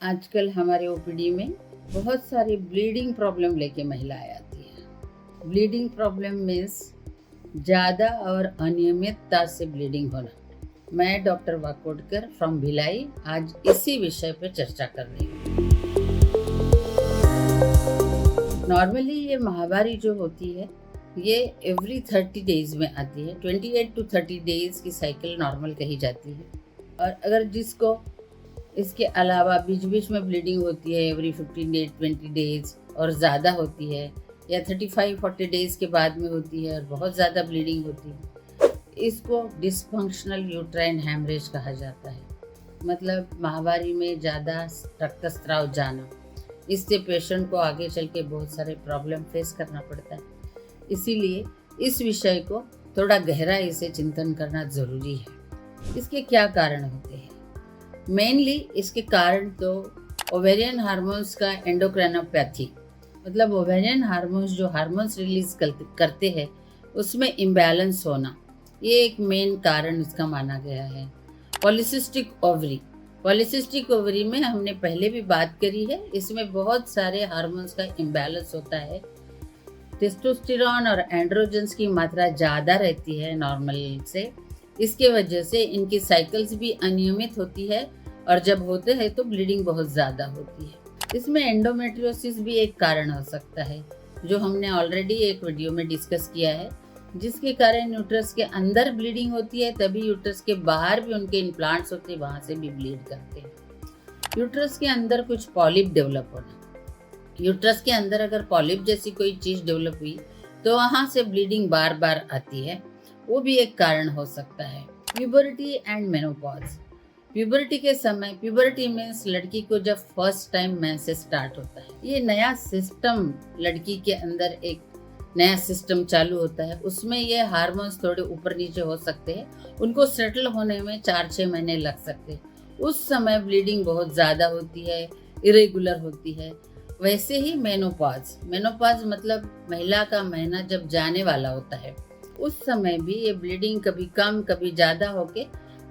आजकल हमारे ओपीडी में बहुत सारी ब्लीडिंग प्रॉब्लम लेके महिलाएं आती हैं। ब्लीडिंग प्रॉब्लम मीन्स ज़्यादा और अनियमितता से ब्लीडिंग होना। मैं डॉक्टर वाकोडकर फ्रॉम भिलाई आज इसी विषय पर चर्चा कर रही हूँ। नॉर्मली ये माहवारी जो होती है ये एवरी 30 डेज में आती है। 28 to 30 डेज की साइकिल नॉर्मल कही जाती है। और अगर जिसको इसके अलावा बीच बीच में ब्लीडिंग होती है एवरी 15 डेज 20 डेज और ज़्यादा होती है, या 35-40 डेज के बाद में होती है और बहुत ज़्यादा ब्लीडिंग होती है, इसको डिसफंक्शनल यूट्राइन हैमरेज कहा जाता है। मतलब माहवारी में ज़्यादा रक्तस्राव जाना। इससे पेशेंट को आगे चल के बहुत सारे प्रॉब्लम फेस करना पड़ता है। इसीलिए इस विषय को थोड़ा गहराई से चिंतन करना ज़रूरी है। इसके क्या कारण होते हैं? मेनली इसके कारण तो ओवेरियन हार्मोन्स का एंडोक्राइनोपैथी, मतलब ओवेरियन हार्मोन्स जो हार्मोन्स रिलीज करते हैं उसमें इम्बैलेंस होना, ये एक मेन कारण इसका माना गया है। पॉलीसिस्टिक ओवरी में हमने पहले भी बात करी है। इसमें बहुत सारे हार्मोन्स का इम्बैलेंस होता है। टेस्टोस्टेरॉन और एंड्रोजन्स की मात्रा ज़्यादा रहती है नॉर्मल से। इसके वजह से इनकी साइकिल्स भी अनियमित होती है और जब होते हैं तो ब्लीडिंग बहुत ज़्यादा होती है। इसमें एंडोमेट्रियोसिस भी एक कारण हो सकता है, जो हमने ऑलरेडी एक वीडियो में डिस्कस किया है, जिसके कारण यूट्रस के अंदर ब्लीडिंग होती है, तभी यूट्रस के बाहर भी उनके इम्प्लांट्स होते हैं, वहाँ से भी ब्लीड करते हैं। यूट्रस के अंदर कुछ पॉलिप डेवलप होना। यूट्रस के अंदर अगर पॉलिप जैसी कोई चीज़ डेवलप हुई तो वहाँ से ब्लीडिंग बार बार आती है, वो भी एक कारण हो सकता है। Puberty and menopause. प्यूबर्टी के समय, प्यूबर्टी मीन्स लड़की को जब फर्स्ट टाइम मेंसेस स्टार्ट होता है, ये नया सिस्टम, लड़की के अंदर एक नया सिस्टम चालू होता है। उसमें ये हार्मोन्स थोड़े ऊपर नीचे हो सकते हैं, उनको सेटल होने में 4-6 महीने लग सकते हैं। उस समय ब्लीडिंग बहुत ज़्यादा होती है, इरेगुलर होती है। वैसे ही मेनोपॉज मतलब महिला का महीना जब जाने वाला होता है, उस समय भी ये ब्लीडिंग कभी कम कभी ज़्यादा होके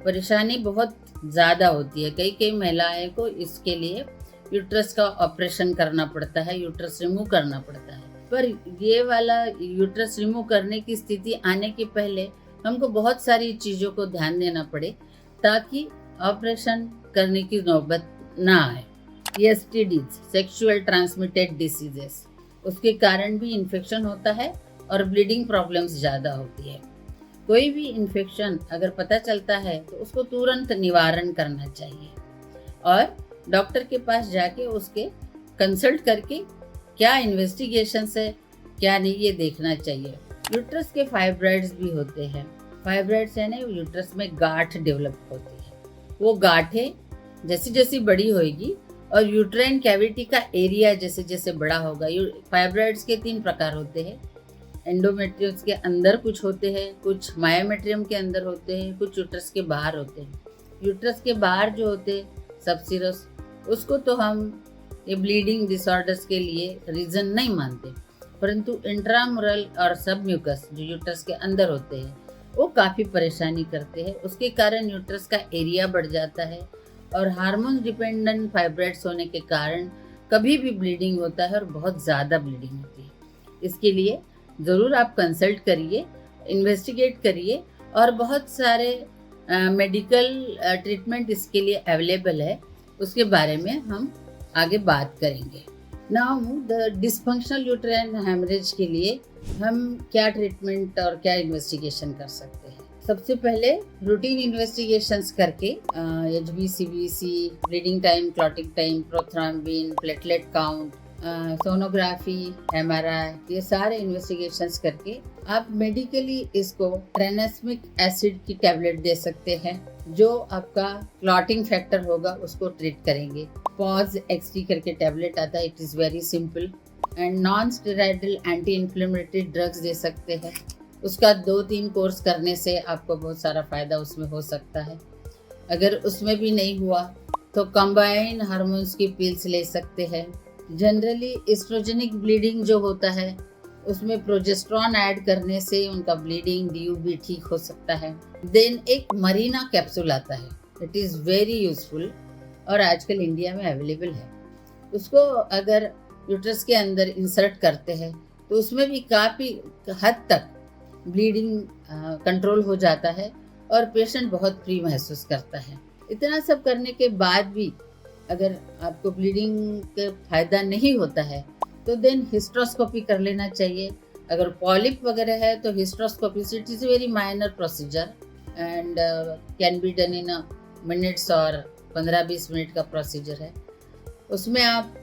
परेशानी बहुत ज़्यादा होती है। कई महिलाएं को इसके लिए यूट्रस का ऑपरेशन करना पड़ता है, यूट्रस रिमूव करना पड़ता है। पर ये वाला यूट्रस रिमूव करने की स्थिति आने के पहले हमको बहुत सारी चीज़ों को ध्यान देना पड़े ताकि ऑपरेशन करने की नौबत ना आए। STDs, सेक्सुअल ट्रांसमिटेड डिसीजेस, उसके कारण भी इन्फेक्शन होता है और ब्लीडिंग प्रॉब्लम्स ज़्यादा होती है। कोई भी इन्फेक्शन अगर पता चलता है तो उसको तुरंत निवारण करना चाहिए और डॉक्टर के पास जाके उसके कंसल्ट करके क्या इन्वेस्टिगेशन है क्या नहीं ये देखना चाहिए। यूट्रस के फाइब्रॉइड्स भी होते हैं। फाइब्रॉइड्स है ना, यूट्रस में गांठ डेवलप होती है। वो गांठें जैसी जैसी बड़ी होगी और यूट्राइन कैविटी का एरिया जैसे जैसे बड़ा होगा। फाइब्रॉइड्स के 3 प्रकार होते हैं। एंडोमेट्रियस के अंदर कुछ होते हैं, कुछ मायोमेट्रियम के अंदर होते हैं, कुछ यूट्रस के बाहर होते हैं। यूट्रस के बाहर जो होते हैं सबसिरस, उसको तो हम ये ब्लीडिंग डिसऑर्डर्स के लिए रीज़न नहीं मानते, परंतु इंट्रामुरल और सबम्यूकस जो यूट्रस के अंदर होते हैं वो काफ़ी परेशानी करते हैं। उसके कारण यूट्रस का एरिया बढ़ जाता है और हार्मोन डिपेंडेंट फाइब्रॉइड्स होने के कारण कभी भी ब्लीडिंग होता है और बहुत ज़्यादा ब्लीडिंग होती है। इसके लिए ज़रूर आप कंसल्ट करिए, इन्वेस्टिगेट करिए और बहुत सारे मेडिकल ट्रीटमेंट इसके लिए अवेलेबल है, उसके बारे में हम आगे बात करेंगे। Now the dysfunctional uterine haemorrhage के लिए हम क्या ट्रीटमेंट और क्या इन्वेस्टिगेशन कर सकते हैं। सबसे पहले रूटीन इन्वेस्टिगेशंस करके HbCBC, bleeding time, clotting time, prothrombin, platelet count, sonography, MRI, ये सारे इन्वेस्टिगेशंस करके आप मेडिकली इसको ट्राइनेस्मिक एसिड की टैबलेट दे सकते हैं, जो आपका क्लॉटिंग फैक्टर होगा उसको ट्रीट करेंगे। पॉज XT करके टैबलेट आता है, it is very simple. And non steroidal anti inflammatory drugs दे सकते हैं। उसका 2-3 कोर्स करने से आपको बहुत सारा फ़ायदा उसमें हो सकता है। अगर उसमें भी नहीं हुआ तो कंबाइन हार्मोन्स की पिल्स ले सकते हैं। जनरली एस्ट्रोजेनिक ब्लीडिंग जो होता है उसमें प्रोजेस्टेरॉन ऐड करने से उनका ब्लीडिंग DU भी ठीक हो सकता है। देन एक मरीना कैप्सूल आता है, इट इज़ वेरी यूजफुल और आजकल इंडिया में अवेलेबल है। उसको अगर यूट्रस के अंदर इंसर्ट करते हैं तो उसमें भी काफ़ी हद तक ब्लीडिंग कंट्रोल हो जाता है और पेशेंट बहुत फ्री महसूस करता है। इतना सब करने के बाद भी अगर आपको ब्लीडिंग का फ़ायदा नहीं होता है तो देन हिस्ट्रोस्कोपी कर लेना चाहिए। अगर पॉलिप वगैरह है तो hysteroscopy it is very minor procedure and can be done in minutes और 15-20 मिनट का प्रोसीजर है। उसमें आप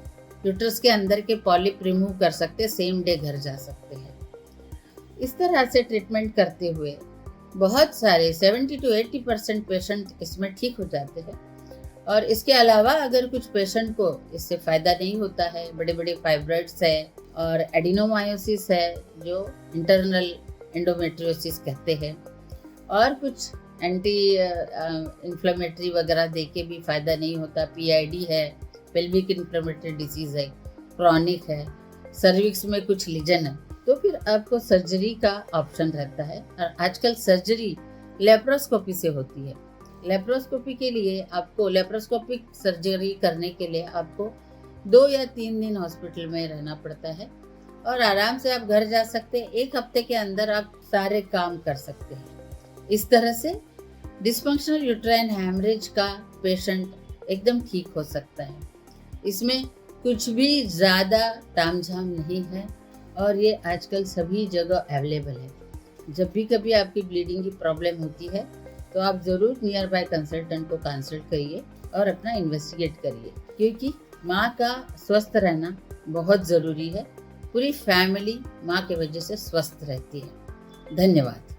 यूट्रस के अंदर के पॉलिप रिमूव कर सकते हैं, सेम डे घर जा सकते हैं। इस तरह से ट्रीटमेंट करते हुए बहुत सारे 70 to 80% पेशेंट इसमें ठीक हो जाते हैं। और इसके अलावा अगर कुछ पेशेंट को इससे फ़ायदा नहीं होता है, बड़े बड़े फाइब्रॉइड्स है और एडिनोमायोसिस है जो इंटरनल एंडोमेट्रियोसिस कहते हैं, और कुछ एंटी इन्फ्लेमेटरी वगैरह दे के भी फ़ायदा नहीं होता, पीआईडी है, पेल्विक इन्फ्लेमेटरी डिसीज़ है, क्रॉनिक है, सर्विक्स में कुछ लीजन है, तो फिर आपको सर्जरी का ऑप्शन रहता है। और आजकल सर्जरी लेप्रोस्कोपी से होती है। लेप्रोस्कोपी के लिए आपको लेप्रोस्कोपिक सर्जरी करने के लिए आपको 2 या 3 दिन हॉस्पिटल में रहना पड़ता है और आराम से आप घर जा सकते हैं। 1 हफ्ते के अंदर आप सारे काम कर सकते हैं। इस तरह से डिस्फंक्शनल यूट्राइन हैमरेज का पेशेंट एकदम ठीक हो सकता है। इसमें कुछ भी ज़्यादा तामझाम नहीं है और ये आजकल सभी जगह अवेलेबल है। जब भी कभी आपकी ब्लीडिंग की प्रॉब्लम होती है तो आप ज़रूर नियर बाय कंसल्टेंट को कंसल्ट करिए और अपना इन्वेस्टिगेट करिए, क्योंकि माँ का स्वस्थ रहना बहुत ज़रूरी है। पूरी फैमिली माँ की वजह से स्वस्थ रहती है। धन्यवाद।